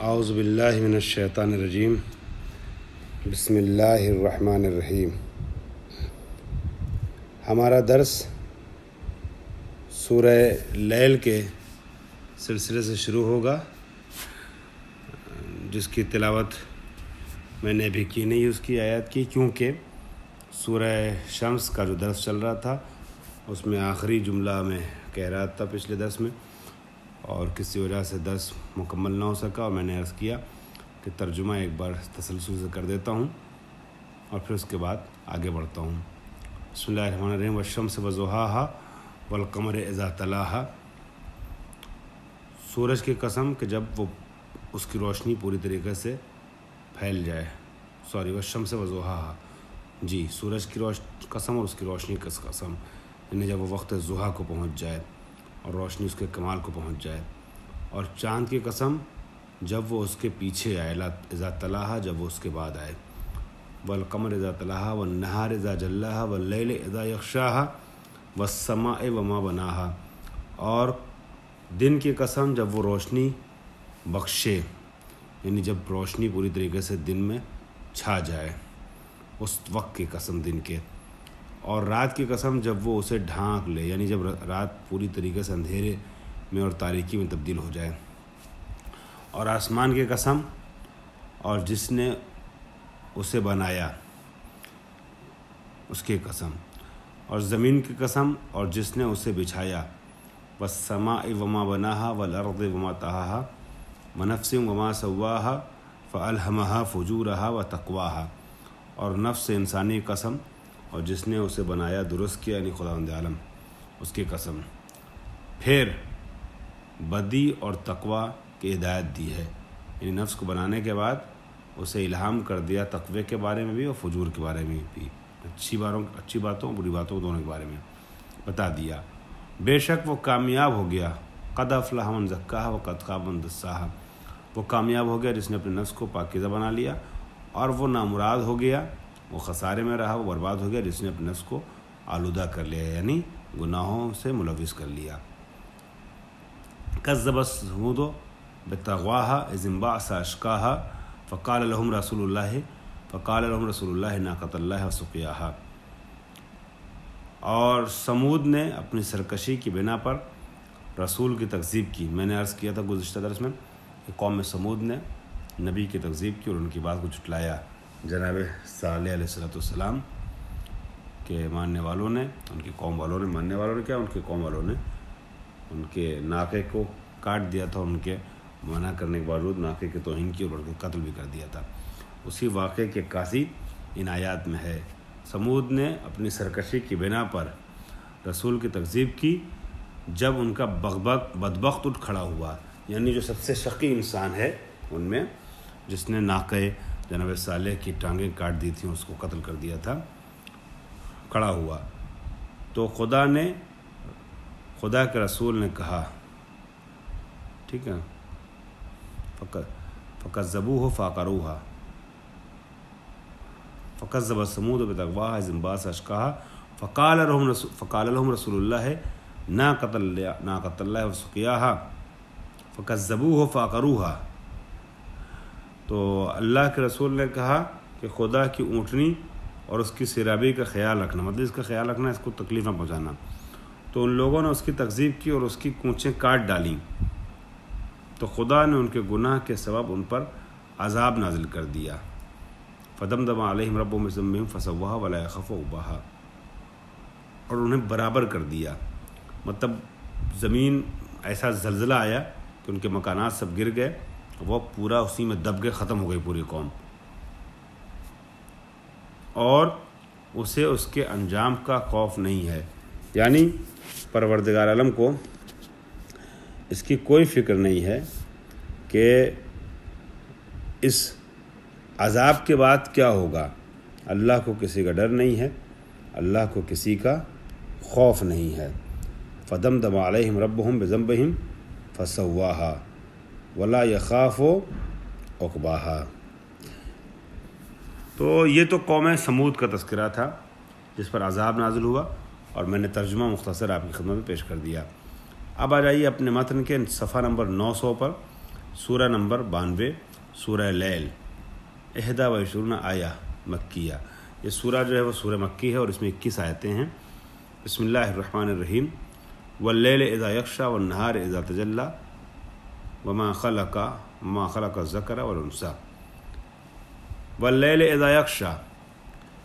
اعوذ باللہ من الشیطان الرجیم بسم اللہ الرحمن الرحیم۔ ہمارا درس سورہ لیل کے سلسلے سے شروع ہوگا، جس کی تلاوت میں نے ابھی کی نہیں اس کی آیات کی، کیونکہ سورہ شمس کا جو درس چل رہا تھا اس میں آخری جملہ میں کہہ رہا تھا پچھلے درس میں، اور کسی وجہ سے درس مکمل نہ ہو سکا، اور میں نے عرض کیا کہ ترجمہ ایک بار تسلسل سے کر دیتا ہوں اور پھر اس کے بعد آگے بڑھتا ہوں۔ بسم اللہ الرحمن الرحیم۔ والشمس وضحاہا والقمر اذا تلاہا، سورج کی قسم کہ جب وہ اس کی روشنی پوری طریقے سے پھیل جائے، والشمس وضحاہا، جی سورج کی قسم اور اس کی روشنی کی قسم، یعنی جب وہ وقت ضحیٰ کو پہنچ جائے اور روشنی اس کے کمال کو پہنچ جائے، اور چاند کی قسم جب وہ اس کے پیچھے آئے، اذا تلاہا، جب وہ اس کے بعد آئے، والقمر اذا تلاہا والنہار اذا جلاہا واللیل اذا یغشاہا والسماء وما بناہا، اور دن کی قسم جب وہ روشنی بخشے، یعنی جب روشنی پوری طریقے سے دن میں چھا جائے، اس وقت کی قسم دن کے، اور رات کی قسم جب وہ اسے ڈھانک لے، یعنی جب رات پوری طریقے سے اندھیرے میں اور تاریکی میں تبدیل ہو جائے، اور آسمان کی قسم اور جس نے اسے بنایا اس کی قسم، اور زمین کی قسم اور جس نے اسے بچھایا، والسماء وما بناہا والارض وما طحاہا ونفس وما سواہا فالہمہا فجورہا وتقواہا، اور نفس انسانی قسم اور جس نے اسے بنایا درست کیا، یعنی خداوند عالم، اس کی قسم۔ پھر بدی اور تقوی کی ہدایت دی ہے، یعنی نفس کو بنانے کے بعد اسے الہام کر دیا تقوی کے بارے میں بھی اور فجور کے بارے میں بھی، اچھی باتوں بری باتوں دونوں کے بارے میں بتا دیا۔ بے شک وہ کامیاب ہو گیا، قد افلح من زکاہا وقد خاب من دساہا، وہ کامیاب ہو گیا جس نے اپنے نفس کو پاکیزہ بنا لیا، اور وہ نامراد ہو گیا، وہ خسارے میں رہا، وہ برباد ہو گیا جس نے اپنے نفس کو آلودہ کر لیا، یعنی گناہوں سے ملوث کر لیا۔ کذب ثمود بطغواہا اذ انبعث اشقاہا فقال لهم رسول اللہ ناقۃ اللہ وسقیاہا، اور سمود نے اپنی سرکشی کی بنا پر رسول کی تکذیب کی۔ میں نے عرض کیا تھا گزشتہ درس میں کہ قوم سمود نے نبی کی تکذیب کی اور ان کی بات کو جھٹلایا۔ جناب صالح علیہ السلام کے ماننے والوں نے، ان کی قوم والوں نے، ماننے والوں نے کیا، ان کی قوم والوں نے ان کے ناقے کو کاٹ دیا تھا، ان کے منع کرنے کے باوجود ناقے کی توہین کی اور ان کو قتل بھی کر دیا تھا۔ اسی واقعے کے عکاسی ان آیات میں ہے۔ سمود نے اپنی سرکشی کی بنا پر رسول کی تکذیب کی، جب ان کا بدبخت اٹھ کھڑا ہوا، یعنی جو سب سے شقی انسان ہے ان میں، جس نے ناقے جناب صالح کی ٹانگیں کاٹ دی تھیں، اس کو قتل کر دیا تھا، کھڑا ہوا، تو خدا کے رسول نے کہا، ٹھیک ہے، فکذبوہ فعقروہا فکذب ثمود بطغواہا اذ انبعث اشقاہا فقال لهم رسول اللہ ناقۃ اللہ وسقیاہا فکذبوہ فعقروہا، تو اللہ کے رسول نے کہا کہ خدا کی اونٹنی اور اس کی سیرابی کا خیال رکھنا، مطلب اس کا خیال رکھنا، اس کو تکلیف نہ پہنچانا، تو ان لوگوں نے اس کی تکذیب کی اور اس کی کونچیں کاٹ ڈالیں، تو خدا نے ان کے گناہ کے سبب ان پر عذاب نازل کر دیا۔ فدمدم علیہم ربہم بذنبہم فسواہا ولا یخاف عقباہا، اور انہیں برابر کر دیا، مطلب زمین ایسا زلزلہ آیا کہ ان کے مکانات سب گر گئے، وہ پورا اسی میں دب گئے، ختم ہو گئی پوری قوم، اور اسے اس کے انجام کا خوف نہیں ہے، یعنی پروردگار عالم کو اس کی کوئی فکر نہیں ہے کہ اس عذاب کے بعد کیا ہوگا۔ اللہ کو کسی کا ڈر نہیں ہے، اللہ کو کسی کا خوف نہیں ہے۔ فدمدم علیہم ربہم بذنبہم فسواہا ولا یخاف عقباہا، تو یہ تو قوم سمود کا تذکرہ تھا جس پر عذاب نازل ہوا، اور میں نے ترجمہ مختصر آپ کی خدمت میں پیش کر دیا۔ اب آ جائیے اپنے متن کے صفحہ نمبر 900 پر، سورہ نمبر 92 سورہ لیل 21 آیہ مکیہ. یہ سورہ جو ہے وہ سورہ مکی ہے اور اس میں 21 آیتیں ہیں. بسم اللہ الرحمن الرحیم. واللیل اذا یغشی والنہار اذا تجلی وما خلق الذکر والانثی. واللیل اذا یغشی،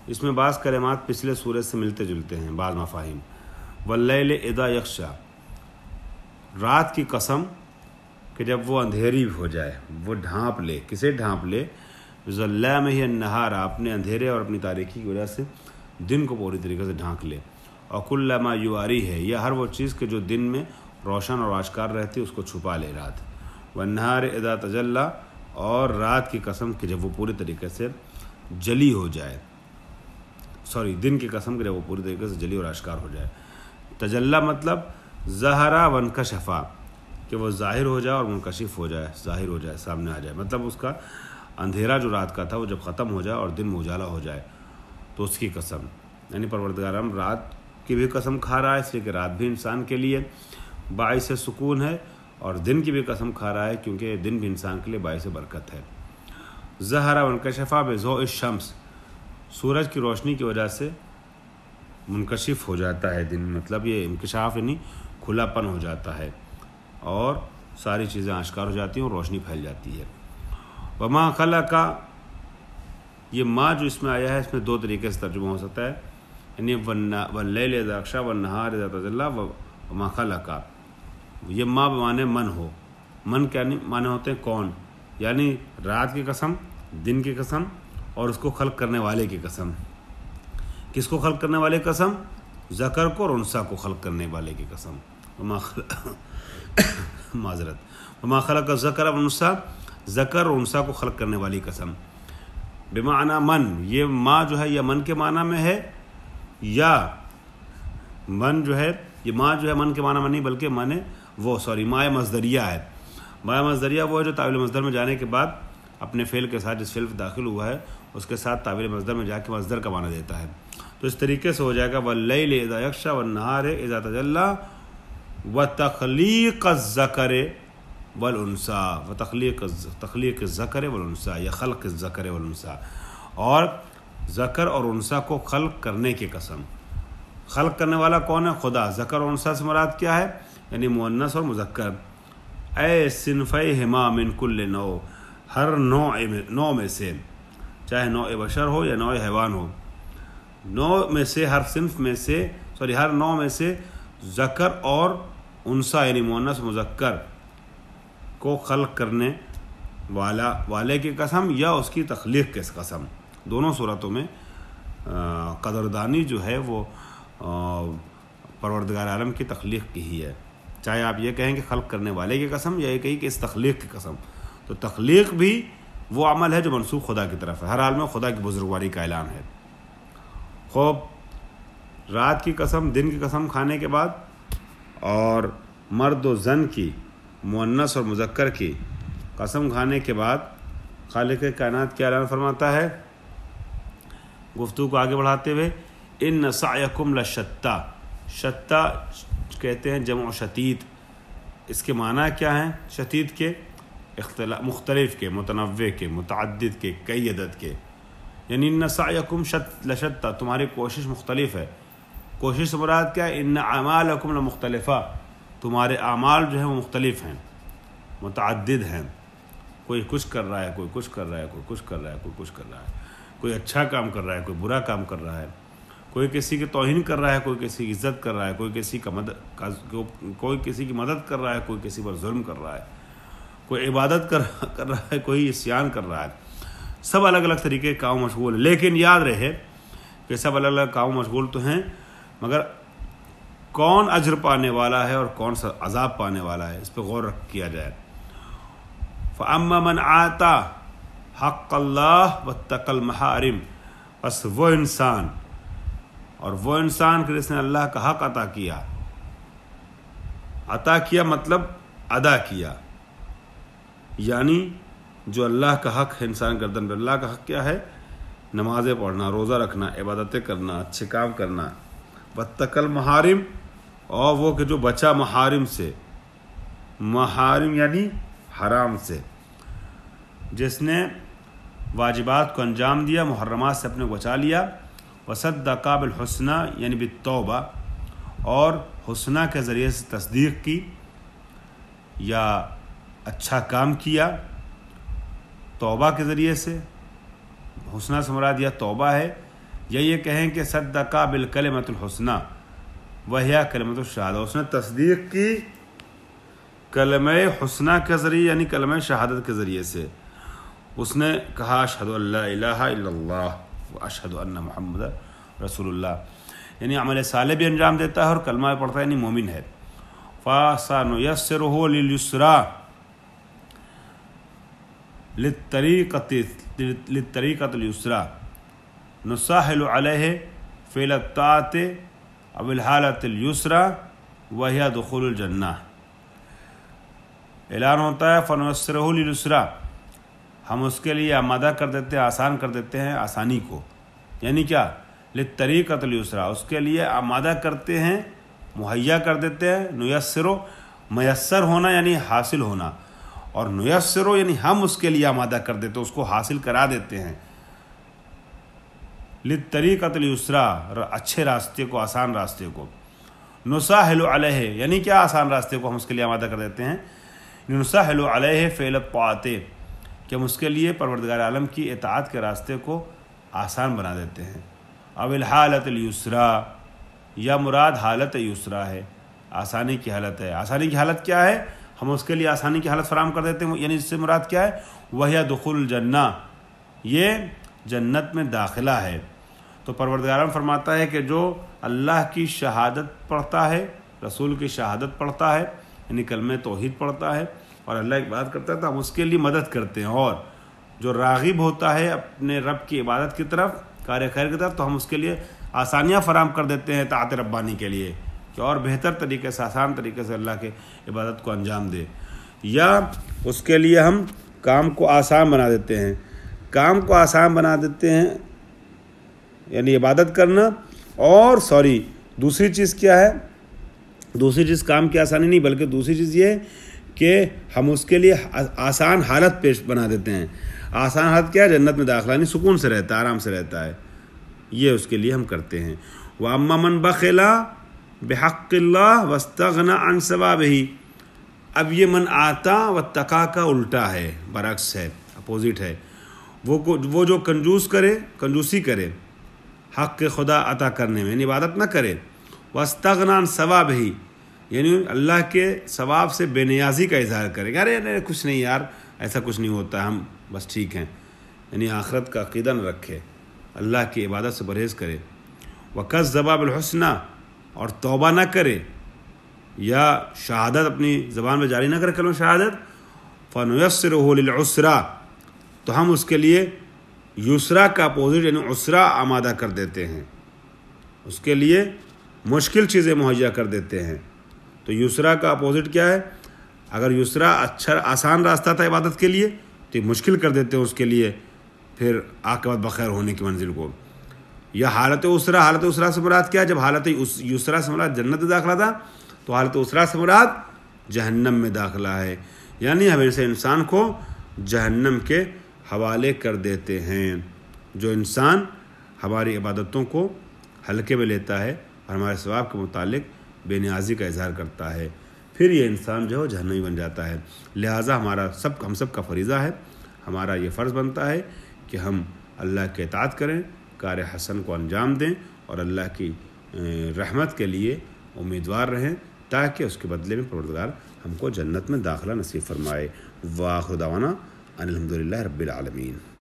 اس میں بعض کلمات پچھلے سورہ سے ملتے جلتے ہیں، بعض مفاہیم. واللیل اذا یغشی، رات کی قسم کہ جب وہ اندھیری ہو جائے، وہ ڈھانپ لے. کسے ڈھانپ لے؟ ظلام ہی النہار، اپنے اندھیرے اور اپنی تاریکی کی وجہ سے دن کو پوری طریقے سے ڈھانک لے. اور کل ما یواری ہے، یہ ہر وہ چیز کہ جو دن میں روشن اور آشکار رہتی ہے اس کو چھپا لے رات. والنہار اذا تجلی، اور رات کی قسم کہ جب وہ پوری طریقے سے جلی ہو جائے، دن کی قسم کہ جب وہ پوری طریقے سے جلی اور آشکار ہو جائے. تجلی مطلب ظہرا وانکشفا، کہ وہ ظاہر ہو جائے اور منکشف ہو جائے، ظاہر ہو جائے، سامنے آ جائے. مطلب اس کا اندھیرا جو رات کا تھا وہ جب ختم ہو جائے اور دن میں اجالا ہو جائے تو اس کی قسم. یعنی پروردگار عالم رات کی بھی قسم کھا رہا ہے، اس لیے کہ رات بھی انسان کے لیے باعث سکون ہے، اور دن کی بھی قسم کھا رہا ہے کیونکہ دن بھی انسان کے لیے باعث برکت ہے. ظہرا وانکشفا بضوء الشمس، سورج کی روشنی کی وجہ سے منکشف ہو جاتا ہے دن. مطلب یہ انکشاف یعنی کھلا پن ہو جاتا ہے اور ساری چیزیں آشکار ہو جاتی ہیں اور روشنی پھیل جاتی ہے. وما خلق، یہ ما جو اس میں آیا ہے اس میں دو طریقے سے ترجمہ ہو سکتا ہے. یعنی واللیل اذا یغشی والنہار اذا تجلی وما خلق. یہ ما بمعنی من ہو. من کیا معنی ہوتے ہیں؟ کون. یعنی رات کی قسم، دن کی قسم اور اس کو خلق کرنے والے کی قسم. کس کو خلق کرنے والے کی قسم؟ ذکر کو اور انثی کو خلق کرنے والے کی قسم. وما خلق الذکر والانثی، ذکر اور انثی کو خلق کرنے والی قسم. بمعنی من، یہ ما جو ہے یہ من کے معنی میں ہے، یا من جو ہے یہ ما جو ہے من کے معنی میں نہیں بلکہ معنی ماء مصدریہ ہے. ماء مصدریہ وہ ہے جو تعویل مصدر میں جانے کے بعد اپنے فعل کے ساتھ جس فعل داخل ہوا ہے اس کے ساتھ تعویل مصدر میں جا کے مصدر کا معنی دیتا ہے. تو اس طریقے سے ہو جائے گا واللیل اذا یغشی والنہار اذا تجلی وتخلیق الذکر والانثی، تخلیق الذکر والانثی یا خلق الذکر والانثی، اور ذکر اور انثی کو خلق کرنے کی قسم. خلق کرنے والا کون ہے؟ خدا. ذکر اور انثی سے مراد کیا ہے؟ یعنی مؤنث اور مذکر. اے صنفیہما من کل نوع، ہر نوع میں سے، چاہے نوع بشر ہو یا نوع حیوان ہو، نوع میں سے، ہر صنف میں سے، ہر نوع میں سے ذکر اور انثی یعنی مؤنث مذکر کو خلق کرنے والے کی قسم یا اس کی تخلیق کی قسم. دونوں صورتوں میں قدردانی جو ہے وہ پروردگار عالم کی تخلیق کی ہی ہے. چاہے آپ یہ کہیں کہ خلق کرنے والے کی قسم یا یہ کہیں کہ اس تخلیق کی قسم، تو تخلیق بھی وہ عمل ہے جو منسوب خدا کی طرف ہے. ہر حال میں خدا کی بزرگواری کا اعلان ہے. خوب رات کی قسم، دن کی قسم کھانے کے بعد اور مرد و زن کی، مؤنث اور مذکر کی قسم کھانے کے بعد خالق کائنات کیا اعلان فرماتا ہے گفتگو کو آگے بڑھاتے ہوئے؟ ان سعیکم لشتی. شتی کہتے ہیں جمع شتیت. اس کے معنی کیا ہیں؟ شتیت کے مختلف کے، متنوع کے، متعدد کے، کئی عدد کے. یعنی ان سعیکم لشتی، تمہاری کوشش مختلف ہے. کوشش سے مراد کیا ہے؟ ان اعمالکم لمختلفہ، تمہارے اعمال جو ہیں وہ مختلف ہیں، متعدد ہیں. کوئی کچھ کر رہا ہے، کوئی کچھ کر رہا ہے، کوئی کچھ کر رہا ہے، کوئی کچھ کر رہا ہے. کوئی اچھا کام کر رہا ہے، کوئی برا کام کر رہا ہے. کوئی کسی کی توہین کر رہا ہے، کوئی کسی کی عزت کر رہا ہے، کوئی کسی کی مدد کر رہا ہے، کوئی کسی پر ظلم کر رہا ہے. کوئی عبادت کر رہا ہے، کوئی عصیان کر رہا ہے. سب الگ الگ طریقے کے کام مشغول ہیں. لیکن یاد رہے کہ سب الگ الگ کام مشغول تو ہیں، مگر کون اجر پانے والا ہے اور کون سا عذاب پانے والا ہے اس پہ غور کیا جائے. فَأَمَّا مَنْ آتَى حق اللہ واتقى المحارم، بس وہ انسان کہ جس نے اللہ کا حق عطا کیا مطلب ادا کیا، یعنی جو اللہ کا حق ہے انسان گردن پہ. اللہ کا حق کیا ہے؟ نمازیں پڑھنا، روزہ رکھنا، عبادتیں کرنا، اچھے کام کرنا. واتقى المحارم، اور وہ کہ جو بچا محارم سے. محارم یعنی حرام سے، جس نے واجبات کو انجام دیا، محرمات سے اپنے کو بچا لیا، وصدق بالحسنی یعنی بالتوبہ، اور حسنہ کے ذریعے سے تصدیق کی یا اچھا کام کیا توبہ کے ذریعے سے، حسنہ سے مراد یا توبہ ہے، یا یہ کہیں کہ صدق بالکلمۃ الحسنی وہی کلمۃ الشہادہ، اس نے تصدیق کی کلمہ حسنہ کے ذریعے یعنی کلمہ شہادت کے ذریعے سے، اس نے کہا اشہد ان لا الہ الا اللہ واشہد ان محمد رسول اللہ، یعنی عمل صالح بھی انجام دیتا ہے اور کلمہ پڑھتا ہے، یعنی مومن ہے۔ فَسَنُيَسِّرُهُ لِلْيُسْرَىٰ لِلطَّرِيقَةِ الْيُسْرَىٰ نُسَهِّلُ عَلَيْهِ فِعْلَ الطَّاعَةِ أَوِ الْحَالَةِ الْيُسْرَىٰ وَهِيَ دُخُولُ الْجَنَّةِ۔ اعلان ہوتا ہے فَنُيَسِّرُهُ لِلْيُسْرَىٰ، ہم اس کے لیے آمادہ کر دیتے ہیں، آسان کر دیتے ہیں آسانی کو، یعنی کیا للطریقۃ اليسریٰ، اس کے لیے آمادہ کرتے ہیں، مہیا کر دیتے ہیں۔ نیسرو میسر ہونا یعنی حاصل ہونا، اور نیسرو یعنی ہم اس کے لیے آمادہ کر دیتے ہیں، اس کو حاصل کرا دیتے ہیں۔ للطریقۃ اليسریٰ اچھے راستے کو، آسان راستے کو۔ نسہل علیہ یعنی کیا آسان راستے کو ہم اس کے لیے آمادہ کر دیتے ہیں۔ نسہل علیہ فعل الطاعات کہ ہم اس کے لیے پروردگار عالم کی اطاعت کے راستے کو آسان بنا دیتے ہیں۔ او الحالۃ اليسریٰ یا مراد حالت یسریٰ ہے، آسانی کی حالت ہے۔ آسانی کی حالت کیا ہے؟ ہم اس کے لیے آسانی کی حالت فراہم کر دیتے ہیں، یعنی اس سے مراد کیا ہے؟ وہی دخول الجنہ، یہ جنت میں داخلہ ہے۔ تو پروردگار عالم فرماتا ہے کہ جو اللہ کی شہادت پڑھتا ہے، رسول کی شہادت پڑھتا ہے، یعنی کلمہ توحید پڑھتا ہے اور اللہ کی عبادت کرتا ہے، تو ہم اس کے لیے مدد کرتے ہیں، اور جو راغب ہوتا ہے اپنے رب کی عبادت کی طرف، کار خیر کی طرف، تو ہم اس کے لیے آسانیاں فراہم کر دیتے ہیں طاعت ربانی کے لیے کہ اور بہتر طریقے سے، آسان طریقے سے اللہ کے عبادت کو انجام دے، یا اس کے لیے ہم کام کو آسان بنا دیتے ہیں۔ کام کو آسان بنا دیتے ہیں یعنی عبادت کرنا، اور دوسری چیز کیا ہے؟ دوسری چیز کام کی آسانی نہیں، بلکہ دوسری چیز یہ کہ ہم اس کے لیے آسان حالت پیش بنا دیتے ہیں۔ آسان حالت کیا ہے؟ جنت میں داخلہ، یعنی سکون سے رہتا ہے، آرام سے رہتا ہے، یہ اس کے لیے ہم کرتے ہیں۔ وَأَمَّا مَنْ بَخِلَ بِحَقِّ اللَّهِ وَاسْتَغْنَىٰ عَنْ ثَوَابِهِ، اب یہ من آتا واتقا کا الٹا ہے، برعکس ہے، اپوزٹ ہے۔ وہ جو کنجوسی کرے حق خدا عطا کرنے میں، یعنی عبادت نہ کرے، وَاسْتَغْنَىٰ عَنْ ثَوَابِهِ یعنی اللہ کے ثواب سے بے نیازی کا اظہار کرے گا، ارے کچھ نہیں یار، ایسا کچھ نہیں ہوتا، ہم بس ٹھیک ہیں، یعنی آخرت کا عقیدہ نہ رکھے، اللہ کی عبادت سے پرہیز کرے۔ وَكَذَّبَ بِالْحُسْنَىٰ اور توبہ نہ کرے یا شہادت اپنی زبان میں جاری نہ کرے کلمہ شہادت، فَنُيَسِّرُهُ لِلْعُسْرَىٰ تو ہم اس کے لیے یسرا کا اپوزٹ یعنی عسرا آمادہ کر دیتے ہیں، اس کے لیے مشکل چیزیں مہیا کر دیتے ہیں۔ تو یسرا کا اپوزٹ کیا ہے؟ اگر یسرا اچھا آسان راستہ تھا عبادت کے لیے تو یہ مشکل کر دیتے ہیں اس کے لیے پھر عاقبت بخیر ہونے کی منزل کو۔ یا حالت اسرا سے مراد کیا ہے؟ جب حالت یسرا سے مراد جنت میں داخلہ تھا تو حالت اسرا سے مراد جہنم میں داخلہ ہے، یعنی ہم ایسے انسان کو جہنم کے حوالے کر دیتے ہیں۔ جو انسان ہماری عبادتوں کو ہلکے میں لیتا ہے اور ہمارے ثواب کے متعلق بے نیازی کا اظہار کرتا ہے، پھر یہ انسان جو ہے جہنمی بن جاتا ہے۔ لہٰذا ہم سب کا فریضہ ہے، ہمارا یہ فرض بنتا ہے کہ ہم اللہ کے اطاعت کریں، کار حسن کو انجام دیں اور اللہ کی رحمت کے لیے امیدوار رہیں، تاکہ اس کے بدلے میں پروردگار ہم کو جنت میں داخلہ نصیب فرمائے۔ وآخر دعوانا ان الحمدللہ رب العالمین۔